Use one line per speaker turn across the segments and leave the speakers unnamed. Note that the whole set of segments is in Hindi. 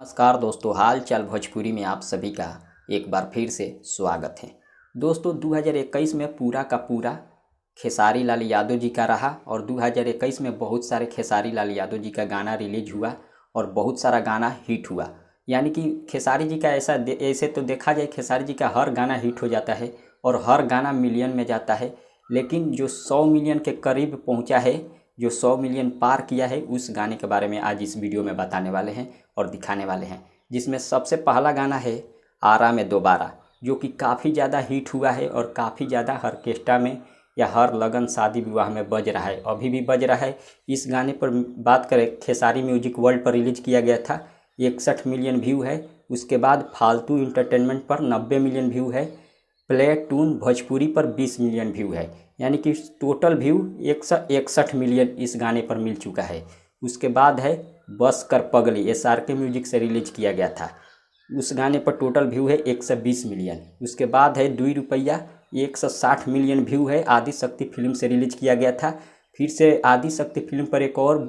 नमस्कार दोस्तों, हाल चाल भोजपुरी में आप सभी का एक बार फिर से स्वागत है। दोस्तों 2021 में पूरा का पूरा खेसारी लाल यादव जी का रहा और 2021 में बहुत सारे खेसारी लाल यादव जी का गाना रिलीज हुआ और बहुत सारा गाना हिट हुआ। यानी कि खेसारी जी का ऐसे तो देखा जाए, खेसारी जी का हर गाना हिट हो जाता है और हर गाना मिलियन में जाता है, लेकिन जो 100 मिलियन के करीब पहुंचा है, जो 100 मिलियन पार किया है, उस गाने के बारे में आज इस वीडियो में बताने वाले हैं और दिखाने वाले हैं। जिसमें सबसे पहला गाना है आरा में दोबारा, जो कि काफ़ी ज़्यादा हिट हुआ है और काफ़ी ज़्यादा ऑर्केस्ट्रा में या हर लगन शादी विवाह में बज रहा है, अभी भी बज रहा है। इस गाने पर बात करें, खेसारी म्यूजिक वर्ल्ड पर रिलीज किया गया था, 61 मिलियन व्यू है। उसके बाद फालतू इंटरटेनमेंट पर 90 मिलियन व्यू है। प्ले टून भोजपुरी पर 20 मिलियन व्यू है, यानी कि टोटल व्यू 161 मिलियन इस गाने पर मिल चुका है। उसके बाद है बस कर पगली, SRK म्यूजिक से रिलीज किया गया था, उस गाने पर टोटल व्यू है 120 मिलियन। उसके बाद है 2 रुपया, 160 मिलियन व्यू है, आदि शक्ति फिल्म से रिलीज किया गया था। फिर से आदि शक्ति फिल्म पर एक और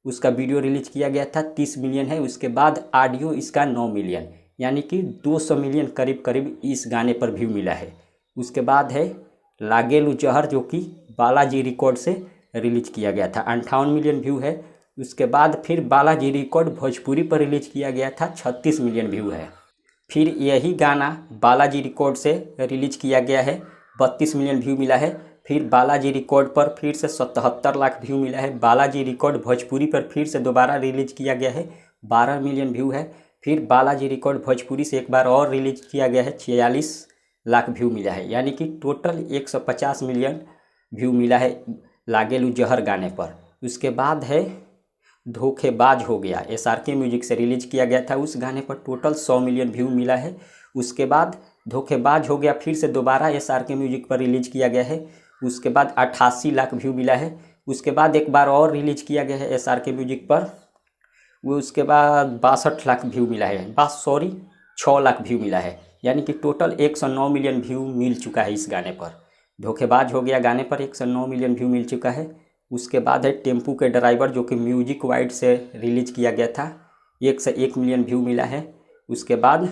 उसका वीडियो रिलीज किया गया था, 30 मिलियन है। उसके बाद ऑडियो इसका 9 मिलियन, यानी कि 200 मिलियन करीब करीब इस गाने पर व्यू मिला है। उसके बाद है लागेलू जहर, जो कि बालाजी रिकॉर्ड से रिलीज किया गया था, 58 मिलियन व्यू है। उसके बाद फिर बालाजी रिकॉर्ड भोजपुरी पर रिलीज किया गया था, 36 मिलियन व्यू है। फिर यही गाना बालाजी रिकॉर्ड से रिलीज किया गया है, 32 मिलियन व्यू मिला है। फिर बालाजी रिकॉर्ड पर फिर से 77 लाख व्यू मिला है। बालाजी रिकॉर्ड भोजपुरी पर फिर से दोबारा रिलीज किया गया है, 12 मिलियन व्यू है। फिर बालाजी रिकॉर्ड भोजपुरी से एक बार और रिलीज किया गया है, 46 लाख व्यू मिला है, यानी कि टोटल 150 मिलियन व्यू मिला है लागेलू जहर गाने पर। उसके बाद है धोखेबाज हो गया, SRK म्यूजिक से रिलीज किया गया था, उस गाने पर टोटल 100 मिलियन व्यू मिला है। उसके बाद धोखेबाज हो गया फिर से दोबारा SRK म्यूजिक पर रिलीज किया गया है, उसके बाद 88 लाख व्यू मिला है। उसके बाद एक बार और रिलीज किया गया है SRK म्यूजिक पर, वो उसके बाद 62 लाख व्यू मिला है, 6 लाख व्यू मिला है, यानी कि टोटल 109 मिलियन व्यू मिल चुका है इस गाने पर। धोखेबाज हो गया गाने पर 109 मिलियन व्यू मिल चुका है। उसके बाद है टेम्पू के ड्राइवर, जो कि म्यूजिक वाइड से रिलीज किया गया था, 101 मिलियन व्यू मिला है। उसके बाद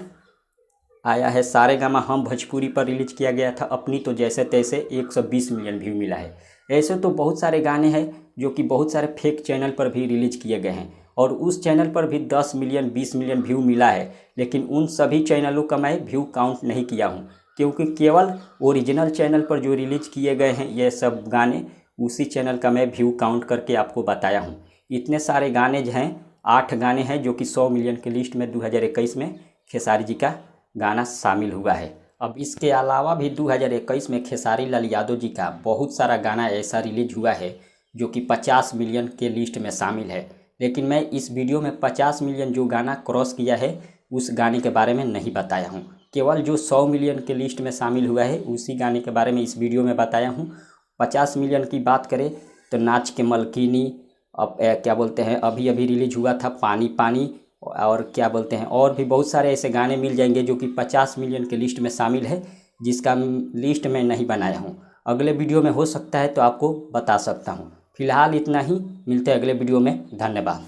आया है सारेगामा हम भोजपुरी पर रिलीज किया गया था, अपनी तो जैसे तैसे, 120 मिलियन व्यू मिला है। ऐसे तो बहुत सारे गाने हैं जो कि बहुत सारे फेक चैनल पर भी रिलीज किए गए हैं और उस चैनल पर भी 10 मिलियन 20 मिलियन व्यू मिला है, लेकिन उन सभी चैनलों का मैं व्यू काउंट नहीं किया हूँ, क्योंकि केवल ओरिजिनल चैनल पर जो रिलीज किए गए हैं ये सब गाने, उसी चैनल का मैं व्यू काउंट करके आपको बताया हूँ। इतने सारे गाने जो हैं, 8 गाने हैं जो कि 100 मिलियन की लिस्ट में 2021 में खेसारी जी का गाना शामिल हुआ है। अब इसके अलावा भी 2021 में खेसारी लाल यादव जी का बहुत सारा गाना ऐसा रिलीज हुआ है जो कि 50 मिलियन के लिस्ट में शामिल है, लेकिन मैं इस वीडियो में 50 मिलियन जो गाना क्रॉस किया है उस गाने के बारे में नहीं बताया हूँ, केवल जो 100 मिलियन के लिस्ट में शामिल हुआ है उसी गाने के बारे में इस वीडियो में बताया हूँ। 50 मिलियन की बात करें तो नाच के मलकिनी, अब क्या बोलते हैं, अभी अभी रिलीज हुआ था पानी पानी, और क्या बोलते हैं, और भी बहुत सारे ऐसे गाने मिल जाएंगे जो कि 50 मिलियन के लिस्ट में शामिल है, जिसका लिस्ट मैं नहीं बनाया हूँ। अगले वीडियो में हो सकता है तो आपको बता सकता हूँ। फिलहाल इतना ही, मिलते हैं अगले वीडियो में, धन्यवाद।